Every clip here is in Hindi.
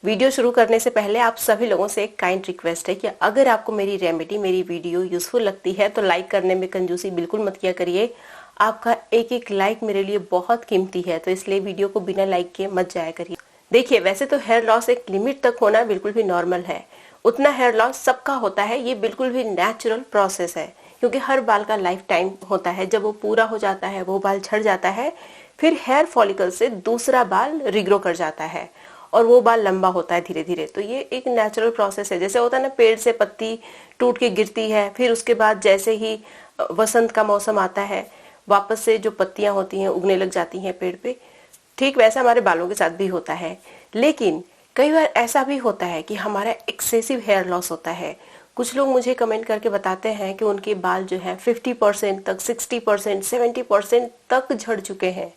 वीडियो शुरू करने से पहले आप सभी लोगों से एक काइंड रिक्वेस्ट है कि अगर आपको मेरी रेमेडी मेरी वीडियो यूजफुल लगती है तो लाइक करने में कंजूसी बिल्कुल मत किया करिए। आपका एक एक लाइक मेरे लिए बहुत कीमती है, तो इसलिए वीडियो को बिना लाइक के मत जाया करिए। देखिए, वैसे तो हेयर लॉस एक लिमिट तक होना बिल्कुल भी नॉर्मल है। उतना हेयर लॉस सबका होता है, ये बिल्कुल भी नेचुरल प्रोसेस है, क्योंकि हर बाल का लाइफ टाइम होता है। जब वो पूरा हो जाता है, वो बाल झड़ जाता है, फिर हेयर फॉलिकल से दूसरा बाल रिग्रो कर जाता है और वो बाल लंबा होता है धीरे धीरे। तो ये एक नेचुरल प्रोसेस है। जैसे होता है ना, पेड़ से पत्ती टूट के गिरती है, फिर उसके बाद जैसे ही वसंत का मौसम आता है, वापस से जो पत्तियां होती हैं उगने लग जाती हैं पेड़ पे। ठीक वैसा हमारे बालों के साथ भी होता है। लेकिन कई बार ऐसा भी होता है कि हमारा एक्सेसिव हेयर लॉस होता है। कुछ लोग मुझे कमेंट करके बताते हैं कि उनके बाल जो है 50% तक, 60%, 70% तक झड़ चुके हैं।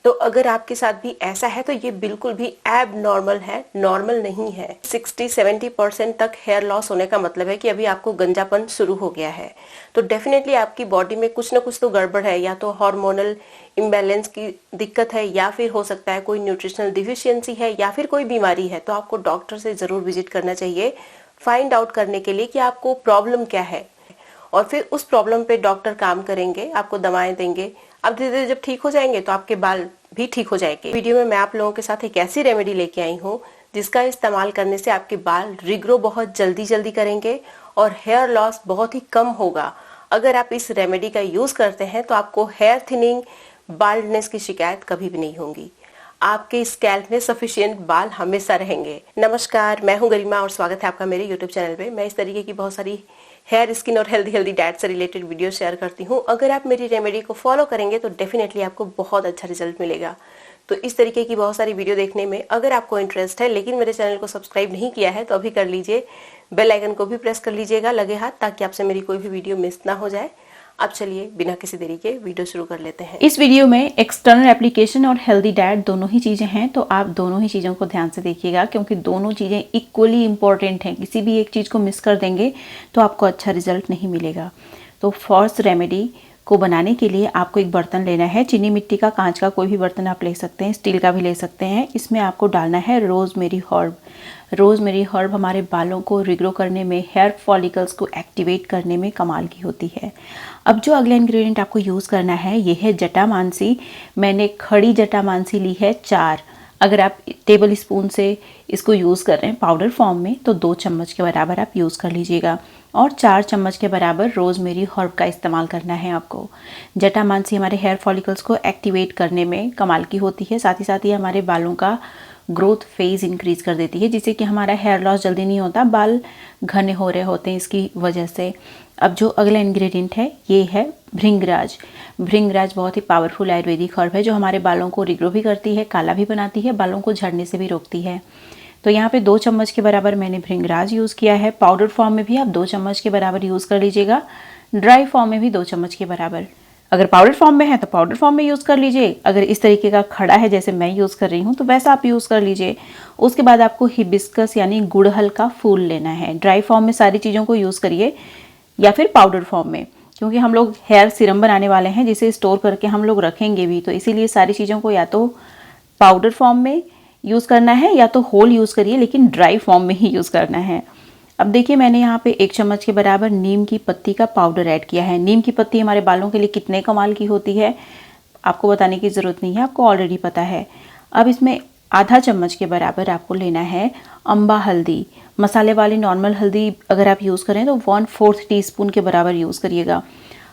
तो अगर आपके साथ भी ऐसा है तो ये बिल्कुल भी एब नॉर्मल है, नॉर्मल नहीं है। 60-70% तक हेयर लॉस होने का मतलब है कि अभी आपको गंजापन शुरू हो गया है। तो डेफिनेटली आपकी बॉडी में कुछ ना कुछ तो गड़बड़ है, या तो हार्मोनल इम्बैलेंस की दिक्कत है, या फिर हो सकता है कोई न्यूट्रिशनल डिफिशियंसी है, या फिर कोई बीमारी है। तो आपको डॉक्टर से जरूर विजिट करना चाहिए फाइंड आउट करने के लिए कि आपको प्रॉब्लम क्या है, और फिर उस प्रॉब्लम पे डॉक्टर काम करेंगे, आपको दवाएं देंगे। अब धीरे धीरे जब ठीक हो जाएंगे तो आपके बाल भी ठीक हो जाएंगे। वीडियो में मैं आप लोगों के साथ एक ऐसी रेमेडी लेके आई हूँ जिसका इस्तेमाल करने से आपके बाल रिग्रो बहुत जल्दी जल्दी करेंगे और हेयर लॉस बहुत ही कम होगा। अगर आप इस रेमेडी का यूज करते हैं तो आपको हेयर थिनिंग, बाल्डनेस की शिकायत कभी भी नहीं होगी। आपके स्कैल्प में सफिशिएंट बाल हमेशा रहेंगे। नमस्कार, मैं हूं गरिमा और स्वागत है आपका मेरे यूट्यूब चैनल पे। मैं इस तरीके की बहुत सारी हेयर, स्किन और हेल्दी डाइट से रिलेटेड वीडियो शेयर करती हूँ। अगर आप मेरी रेमेडी को फॉलो करेंगे तो डेफिनेटली आपको बहुत अच्छा रिजल्ट मिलेगा। तो इस तरीके की बहुत सारी वीडियो देखने में अगर आपको इंटरेस्ट है, लेकिन मेरे चैनल को सब्सक्राइब नहीं किया है, तो अभी कर लीजिए। बेल आइकन को भी प्रेस कर लीजिएगा लगे हाथ, ताकि आपसे मेरी कोई भी वीडियो मिस ना हो जाए। अब चलिए बिना किसी देरी के वीडियो शुरू कर लेते हैं। इस वीडियो में एक्सटर्नल एप्लीकेशन और हेल्दी डाइट दोनों ही चीज़ें हैं, तो आप दोनों ही चीज़ों को ध्यान से देखिएगा, क्योंकि दोनों चीज़ें इक्वली इम्पॉर्टेंट हैं। किसी भी एक चीज़ को मिस कर देंगे तो आपको अच्छा रिजल्ट नहीं मिलेगा। तो फर्स्ट रेमेडी को बनाने के लिए आपको एक बर्तन लेना है। चीनी मिट्टी का, कांच का, कोई भी बर्तन आप ले सकते हैं, स्टील का भी ले सकते हैं। इसमें आपको डालना है रोज़मेरी हर्ब। रोज़मेरी हर्ब हमारे बालों को रिग्रो करने में, हेयर फॉलिकल्स को एक्टिवेट करने में कमाल की होती है। अब जो अगला इंग्रेडिएंट आपको यूज़ करना है ये है जटामांसी। मैंने खड़ी जटामांसी ली है 4। अगर आप टेबल स्पून से इसको यूज़ कर रहे हैं पाउडर फॉर्म में तो 2 चम्मच के बराबर आप यूज़ कर लीजिएगा, और 4 चम्मच के बराबर रोज़मेरी हर्ब का इस्तेमाल करना है आपको। जटामांसी हमारे हेयर फॉलिकल्स को एक्टिवेट करने में कमाल की होती है, साथ ही हमारे बालों का ग्रोथ फेज इंक्रीज कर देती है, जिससे कि हमारा हेयर लॉस जल्दी नहीं होता, बाल घने हो रहे होते हैं इसकी वजह से। अब जो अगला इंग्रेडिएंट है ये है भृंगराज। भृंगराज बहुत ही पावरफुल आयुर्वेदिक हर्ब है जो हमारे बालों को रिग्रो भी करती है, काला भी बनाती है, बालों को झड़ने से भी रोकती है। तो यहाँ पे 2 चम्मच के बराबर मैंने भृंगराज यूज़ किया है। पाउडर फॉर्म में भी आप 2 चम्मच के बराबर यूज़ कर लीजिएगा, ड्राई फॉर्म में भी 2 चम्मच के बराबर। अगर पाउडर फॉर्म में है तो पाउडर फॉर्म में यूज़ कर लीजिए, अगर इस तरीके का खड़ा है जैसे मैं यूज़ कर रही हूँ तो वैसा आप यूज़ कर लीजिए। उसके बाद आपको हिबिस्कस यानी गुड़हल का फूल लेना है। ड्राई फॉर्म में सारी चीज़ों को यूज़ करिए या फिर पाउडर फॉर्म में, क्योंकि हम लोग हेयर सीरम बनाने वाले हैं जिसे स्टोर करके हम लोग रखेंगे भी, तो इसीलिए सारी चीज़ों को या तो पाउडर फॉर्म में यूज़ करना है या तो होल यूज़ करिए, लेकिन ड्राई फॉर्म में ही यूज़ करना है। अब देखिए मैंने यहाँ पे 1 चम्मच के बराबर नीम की पत्ती का पाउडर ऐड किया है। नीम की पत्ती हमारे बालों के लिए कितने कमाल की होती है आपको बताने की ज़रूरत नहीं है, आपको ऑलरेडी पता है। अब इसमें आधा चम्मच के बराबर आपको लेना है अम्बा हल्दी। मसाले वाली नॉर्मल हल्दी अगर आप यूज़ करें तो 1/4 टीस्पून के बराबर यूज़ करिएगा।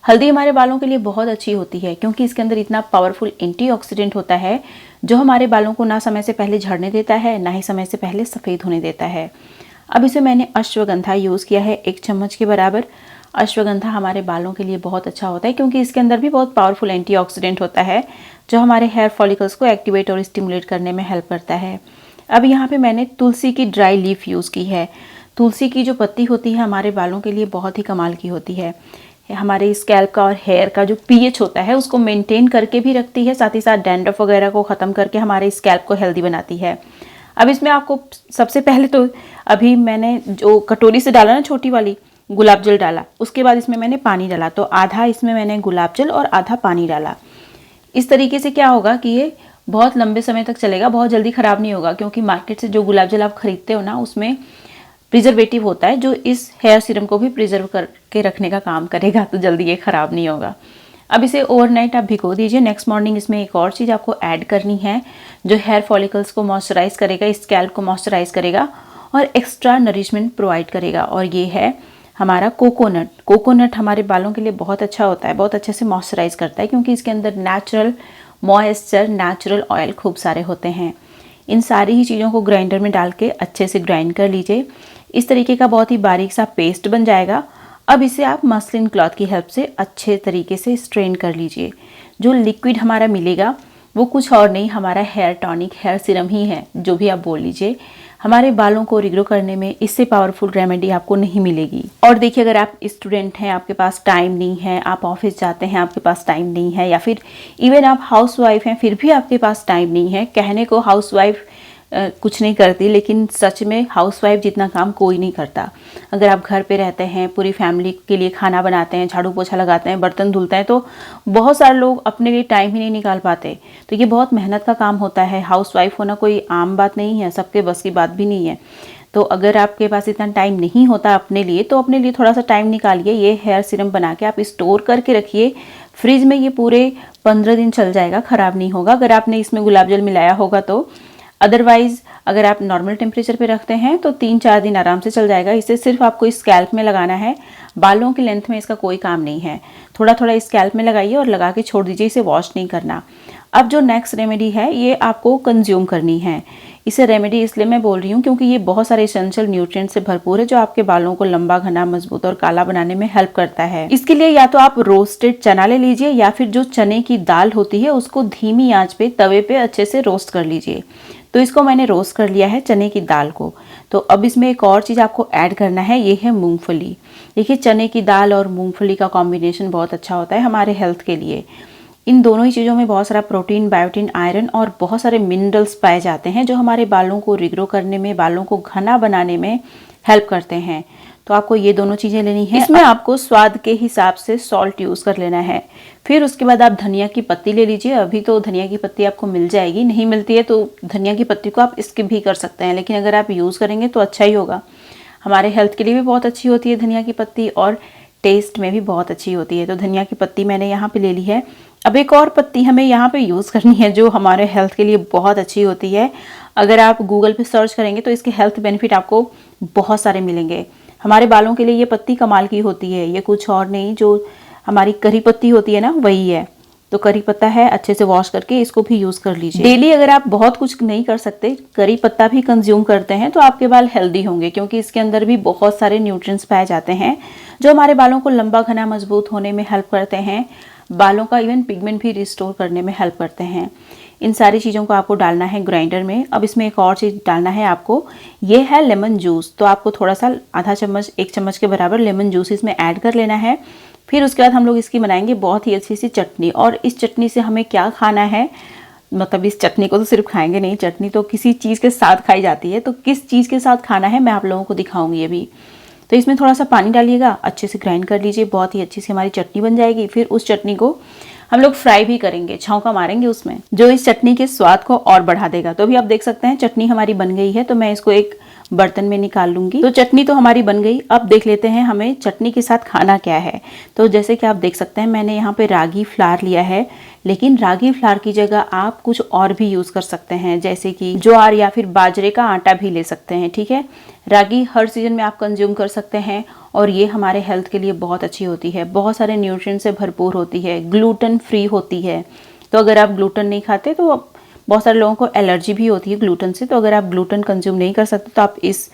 हल्दी हमारे बालों के लिए बहुत अच्छी होती है, क्योंकि इसके अंदर इतना पावरफुल एंटीऑक्सीडेंट होता है जो हमारे बालों को ना समय से पहले झड़ने देता है, ना ही समय से पहले सफ़ेद होने देता है। अब इसे मैंने अश्वगंधा यूज़ किया है 1 चम्मच के बराबर। अश्वगंधा हमारे बालों के लिए बहुत अच्छा होता है, क्योंकि इसके अंदर भी बहुत पावरफुल एंटीऑक्सीडेंट होता है जो हमारे हेयर फॉलिकल्स को एक्टिवेट और स्टिमुलेट करने में हेल्प करता है। अब यहाँ पे मैंने तुलसी की ड्राई लीफ यूज़ की है। तुलसी की जो पत्ती होती है हमारे बालों के लिए बहुत ही कमाल की होती है। हमारे स्कैल्प का और हेयर का जो पीएच होता है उसको मेंटेन करके भी रखती है, साथ ही साथ डैंड्रफ वगैरह को ख़त्म करके हमारे स्कैल्प को हेल्दी बनाती है। अब इसमें आपको सबसे पहले तो अभी मैंने जो कटोरी से डाला ना छोटी वाली, गुलाब जल डाला, उसके बाद इसमें मैंने पानी डाला, तो आधा इसमें मैंने गुलाब जल और आधा पानी डाला। इस तरीके से क्या होगा कि ये बहुत लंबे समय तक चलेगा, बहुत जल्दी ख़राब नहीं होगा, क्योंकि मार्केट से जो गुलाब जल आप खरीदते हो ना उसमें प्रिजर्वेटिव होता है जो इस हेयर सीरम को भी प्रिजर्व करके रखने का काम करेगा, तो जल्दी ये ख़राब नहीं होगा। अब इसे ओवरनाइट आप भिगो दीजिए। नेक्स्ट मॉर्निंग इसमें एक और चीज़ आपको ऐड करनी है जो हेयर फॉलिकल्स को मॉइस्चराइज करेगा, स्कैल्प को मॉइस्चराइज करेगा और एक्स्ट्रा नरिशमेंट प्रोवाइड करेगा, और ये है हमारा कोकोनट। कोकोनट हमारे बालों के लिए बहुत अच्छा होता है, बहुत अच्छे से मॉइस्चराइज करता है, क्योंकि इसके अंदर नेचुरल मॉइस्चर, नेचुरल ऑयल खूब सारे होते हैं। इन सारी ही चीज़ों को ग्राइंडर में डाल के अच्छे से ग्राइंड कर लीजिए। इस तरीके का बहुत ही बारीक सा पेस्ट बन जाएगा। अब इसे आप मसलिन क्लॉथ की हेल्प से अच्छे तरीके से स्ट्रेन कर लीजिए। जो लिक्विड हमारा मिलेगा वो कुछ और नहीं, हमारा हेयर टॉनिक, हेयर सीरम ही है, जो भी आप बोल लीजिए। हमारे बालों को रिग्रो करने में इससे पावरफुल रेमेडी आपको नहीं मिलेगी। और देखिए, अगर आप स्टूडेंट हैं, आपके पास टाइम नहीं है, आप ऑफिस जाते हैं, आपके पास टाइम नहीं है, या फिर इवन आप हाउसवाइफ हैं फिर भी आपके पास टाइम नहीं है। कहने को हाउसवाइफ कुछ नहीं करती, लेकिन सच में हाउसवाइफ जितना काम कोई नहीं करता। अगर आप घर पे रहते हैं, पूरी फैमिली के लिए खाना बनाते हैं, झाड़ू पोछा लगाते हैं, बर्तन धुलते हैं, तो बहुत सारे लोग अपने लिए टाइम ही नहीं निकाल पाते। तो ये बहुत मेहनत का काम होता है। हाउसवाइफ होना कोई आम बात नहीं है, सबके बस की बात भी नहीं है। तो अगर आपके पास इतना टाइम नहीं होता अपने लिए, तो अपने लिए थोड़ा सा टाइम निकालिए। ये हेयर सीरम बना के आप स्टोर करके रखिए फ्रिज में, ये पूरे 15 दिन चल जाएगा, ख़राब नहीं होगा अगर आपने इसमें गुलाब जल मिलाया होगा तो। अदरवाइज अगर आप नॉर्मल टेम्परेचर पे रखते हैं तो 3-4 दिन आराम से चल जाएगा। इसे सिर्फ आपको स्कैल्प में लगाना है, बालों की लेंथ में इसका कोई काम नहीं है। थोड़ा थोड़ा स्कैल्प में लगाइए और लगा के छोड़ दीजिए, इसे वॉश नहीं करना। अब जो नेक्स्ट रेमेडी है ये आपको कंज्यूम करनी है। इसे रेमेडी इसलिए मैं बोल रही हूँ क्योंकि ये बहुत सारे एसेंशियल न्यूट्रिएंट से भरपूर है जो आपके बालों को लंबा, घना, मजबूत और काला बनाने में हेल्प करता है। इसके लिए या तो आप रोस्टेड चना ले लीजिए या फिर जो चने की दाल होती है उसको धीमी आंच पे तवे पे अच्छे से रोस्ट कर लीजिए। तो इसको मैंने रोस्ट कर लिया है चने की दाल को। तो अब इसमें एक और चीज़ आपको ऐड करना है, ये है मूंगफली। देखिए, चने की दाल और मूंगफली का कॉम्बिनेशन बहुत अच्छा होता है हमारे हेल्थ के लिए। इन दोनों ही चीज़ों में बहुत सारा प्रोटीन, बायोटिन, आयरन और बहुत सारे मिनरल्स पाए जाते हैं जो हमारे बालों को रिग्रो करने में, बालों को घना बनाने में हेल्प करते हैं। तो आपको ये दोनों चीज़ें लेनी है। इसमें आपको स्वाद के हिसाब से सॉल्ट यूज़ कर लेना है। फिर उसके बाद आप धनिया की पत्ती ले लीजिए। अभी तो धनिया की पत्ती आपको मिल जाएगी, नहीं मिलती है तो धनिया की पत्ती को आप स्किप भी कर सकते हैं, लेकिन अगर आप यूज़ करेंगे तो अच्छा ही होगा। हमारे हेल्थ के लिए भी बहुत अच्छी होती है धनिया की पत्ती और टेस्ट में भी बहुत अच्छी होती है। तो धनिया की पत्ती मैंने यहाँ पे ले ली है। अब एक और पत्ती हमें यहाँ पे यूज़ करनी है जो हमारे हेल्थ के लिए बहुत अच्छी होती है। अगर आप गूगल पे सर्च करेंगे तो इसके हेल्थ बेनिफिट आपको बहुत सारे मिलेंगे। हमारे बालों के लिए ये पत्ती कमाल की होती है, ये कुछ और नहीं, जो हमारी करी पत्ती होती है ना वही है। तो करी पत्ता है, अच्छे से वॉश करके इसको भी यूज़ कर लीजिए। डेली अगर आप बहुत कुछ नहीं कर सकते, करी पत्ता भी कंज्यूम करते हैं तो आपके बाल हेल्दी होंगे, क्योंकि इसके अंदर भी बहुत सारे न्यूट्रिएंट्स पाए जाते हैं जो हमारे बालों को लंबा, घना, मजबूत होने में हेल्प करते हैं। बालों का इवन पिगमेंट भी रिस्टोर करने में हेल्प करते हैं। इन सारी चीज़ों को आपको डालना है ग्राइंडर में। अब इसमें एक और चीज़ डालना है आपको, ये है लेमन जूस। तो आपको थोड़ा सा आधा चम्मच, 1 चम्मच के बराबर लेमन जूस इसमें ऐड कर लेना है। फिर उसके बाद हम लोग इसकी बनाएंगे बहुत ही अच्छी सी चटनी। और इस चटनी से हमें क्या खाना है, मतलब इस चटनी को तो सिर्फ खाएंगे नहीं, चटनी तो किसी चीज़ के साथ खाई जाती है। तो किस चीज़ के साथ खाना है मैं आप लोगों को दिखाऊंगी अभी। तो इसमें थोड़ा सा पानी डालिएगा, अच्छे से ग्राइंड कर लीजिए, बहुत ही अच्छी सी हमारी चटनी बन जाएगी। फिर उस चटनी को हम लोग फ्राई भी करेंगे, छौंका मारेंगे उसमें, जो इस चटनी के स्वाद को और बढ़ा देगा। तो अभी आप देख सकते हैं चटनी हमारी बन गई है। तो मैं इसको एक बर्तन में निकाल लूंगी। तो चटनी तो हमारी बन गई। अब देख लेते हैं हमें चटनी के साथ खाना क्या है। तो जैसे कि आप देख सकते हैं मैंने यहाँ पे रागी फ्लावर लिया है, लेकिन रागी फ्लावर की जगह आप कुछ और भी यूज़ कर सकते हैं, जैसे कि ज्वार या फिर बाजरे का आटा भी ले सकते हैं। ठीक है, रागी हर सीजन में आप कंज्यूम कर सकते हैं और ये हमारे हेल्थ के लिए बहुत अच्छी होती है, बहुत सारे न्यूट्रिएंट से भरपूर होती है, ग्लूटेन फ्री होती है। तो अगर आप ग्लूटेन नहीं खाते, तो बहुत सारे लोगों को एलर्जी भी होती है ग्लूटेन से, तो अगर आप ग्लूटेन कंज्यूम नहीं कर सकते तो आप इस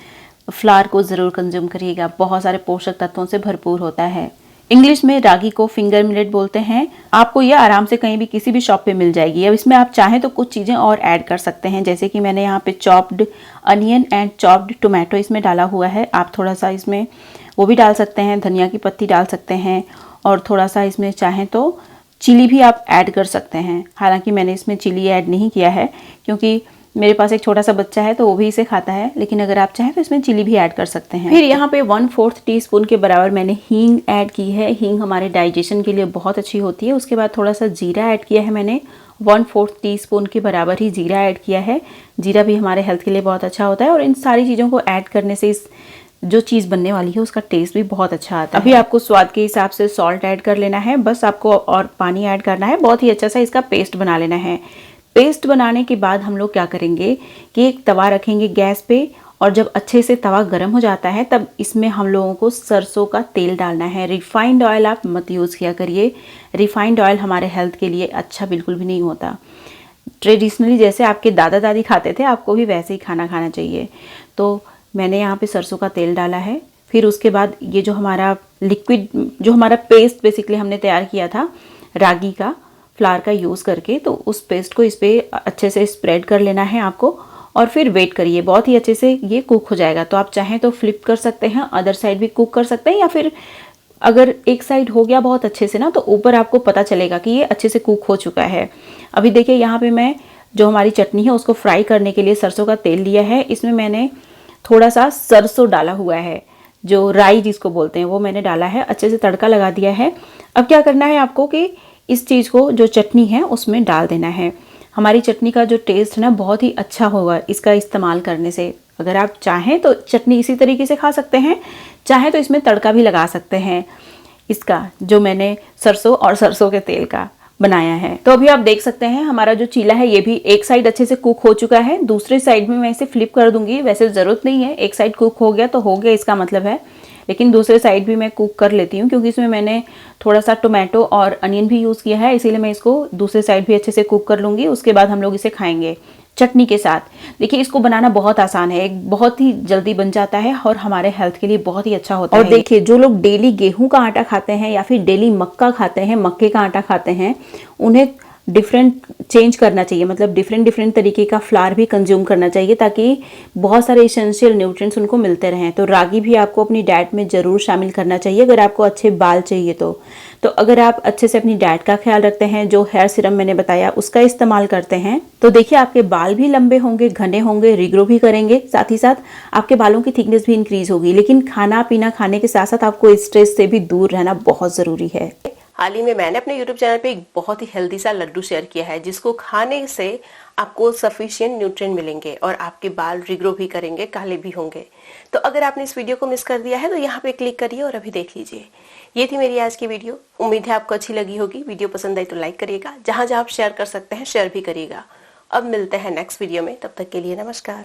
फ्लावर को ज़रूर कंज्यूम करिएगा, बहुत सारे पोषक तत्वों से भरपूर होता है। इंग्लिश में रागी को फिंगर मिलेट बोलते हैं। आपको ये आराम से कहीं भी किसी भी शॉप पे मिल जाएगी। अब इसमें आप चाहें तो कुछ चीज़ें और ऐड कर सकते हैं, जैसे कि मैंने यहाँ पे chopped onion and chopped tomato इसमें डाला हुआ है। आप थोड़ा सा इसमें वो भी डाल सकते हैं, धनिया की पत्ती डाल सकते हैं और थोड़ा सा इसमें चाहें तो चिली भी आप ऐड कर सकते हैं। हालांकि मैंने इसमें चिली ऐड नहीं किया है क्योंकि मेरे पास एक छोटा सा बच्चा है तो वो भी इसे खाता है, लेकिन अगर आप चाहें तो इसमें चिली भी ऐड कर सकते हैं। फिर यहाँ पे 1/4 टीस्पून के बराबर मैंने हींग ऐड की है। हींग हमारे डाइजेशन के लिए बहुत अच्छी होती है। उसके बाद थोड़ा सा जीरा ऐड किया है मैंने, 1/4 टीस्पून के बराबर ही जीरा ऐड किया है। जीरा भी हमारे हेल्थ के लिए बहुत अच्छा होता है और इन सारी चीज़ों को ऐड करने से इस जो चीज़ बनने वाली है उसका टेस्ट भी बहुत अच्छा आता है। अभी आपको स्वाद के हिसाब से सॉल्ट ऐड कर लेना है, बस आपको और पानी ऐड करना है। बहुत ही अच्छा सा इसका पेस्ट बना लेना है। पेस्ट बनाने के बाद हम लोग क्या करेंगे कि एक तवा रखेंगे गैस पे, और जब अच्छे से तवा गर्म हो जाता है तब इसमें हम लोगों को सरसों का तेल डालना है। रिफाइंड ऑयल आप मत यूज़ किया करिए। रिफाइंड ऑयल हमारे हेल्थ के लिए अच्छा बिल्कुल भी नहीं होता। ट्रेडिशनली जैसे आपके दादा दादी खाते थे, आपको भी वैसे ही खाना चाहिए। तो मैंने यहाँ पे सरसों का तेल डाला है। फिर उसके बाद ये जो हमारा लिक्विड, जो हमारा पेस्ट बेसिकली हमने तैयार किया था रागी का फ्लावर का यूज़ करके, तो उस पेस्ट को इस पर अच्छे से स्प्रेड कर लेना है आपको, और फिर वेट करिए। बहुत ही अच्छे से ये कुक हो जाएगा। तो आप चाहें तो फ्लिप कर सकते हैं, अदर साइड भी कुक कर सकते हैं, या फिर अगर एक साइड हो गया बहुत अच्छे से ना, तो ऊपर आपको पता चलेगा कि ये अच्छे से कुक हो चुका है। अभी देखिए यहाँ पे मैं जो हमारी चटनी है उसको फ्राई करने के लिए सरसों का तेल लिया है। इसमें मैंने थोड़ा सा सरसों डाला हुआ है, जो राई जिसको बोलते हैं, वो मैंने डाला है। अच्छे से तड़का लगा दिया है। अब क्या करना है आपको कि इस चीज़ को, जो चटनी है उसमें डाल देना है। हमारी चटनी का जो टेस्ट है ना बहुत ही अच्छा होगा इसका इस्तेमाल करने से। अगर आप चाहें तो चटनी इसी तरीके से खा सकते हैं, चाहे तो इसमें तड़का भी लगा सकते हैं इसका, जो मैंने सरसों और सरसों के तेल का बनाया है। तो अभी आप देख सकते हैं हमारा जो चीला है ये भी एक साइड अच्छे से कुक हो चुका है। दूसरे साइड में मैं इसे फ्लिप कर दूंगी। वैसे ज़रूरत नहीं है, एक साइड कुक हो गया तो हो गया इसका मतलब है, लेकिन दूसरे साइड भी मैं कुक कर लेती हूँ क्योंकि इसमें मैंने थोड़ा सा टोमेटो और अनियन भी यूज़ किया है, इसीलिए मैं इसको दूसरे साइड भी अच्छे से कुक कर लूँगी। उसके बाद हम लोग इसे खाएंगे चटनी के साथ। देखिए इसको बनाना बहुत आसान है, एक बहुत ही जल्दी बन जाता है और हमारे हेल्थ के लिए बहुत ही अच्छा होता है। और देखिए जो लोग डेली गेहूं का आटा खाते हैं या फिर डेली मक्का खाते हैं, मक्के का आटा खाते हैं, उन्हें डिफरेंट चेंज करना चाहिए। मतलब डिफरेंट तरीके का फ्लावर भी कंज्यूम करना चाहिए ताकि बहुत सारे एसेंशियल न्यूट्रिएंट्स उनको मिलते रहें। तो रागी भी आपको अपनी डाइट में ज़रूर शामिल करना चाहिए अगर आपको अच्छे बाल चाहिए तो अगर आप अच्छे से अपनी डाइट का ख्याल रखते हैं, जो हेयर सीरम मैंने बताया उसका इस्तेमाल करते हैं, तो देखिए आपके बाल भी लंबे होंगे, घने होंगे, रिग्रो भी करेंगे, साथ ही साथ आपके बालों की थिकनेस भी इंक्रीज होगी। लेकिन खाना पीना खाने के साथ साथ आपको स्ट्रेस से भी दूर रहना बहुत ज़रूरी है। हाल ही में मैंने अपने YouTube चैनल पे एक बहुत ही हेल्दी सा लड्डू शेयर किया है जिसको खाने से आपको सफिशिएंट न्यूट्रिएंट मिलेंगे और आपके बाल रिग्रो भी करेंगे, काले भी होंगे। तो अगर आपने इस वीडियो को मिस कर दिया है तो यहाँ पे क्लिक करिए और अभी देख लीजिए। ये थी मेरी आज की वीडियो। उम्मीद है आपको अच्छी लगी होगी। वीडियो पसंद आई तो लाइक करिएगा, जहां जहां आप शेयर कर सकते हैं शेयर भी करिएगा। अब मिलते हैं नेक्स्ट वीडियो में, तब तक के लिए नमस्कार।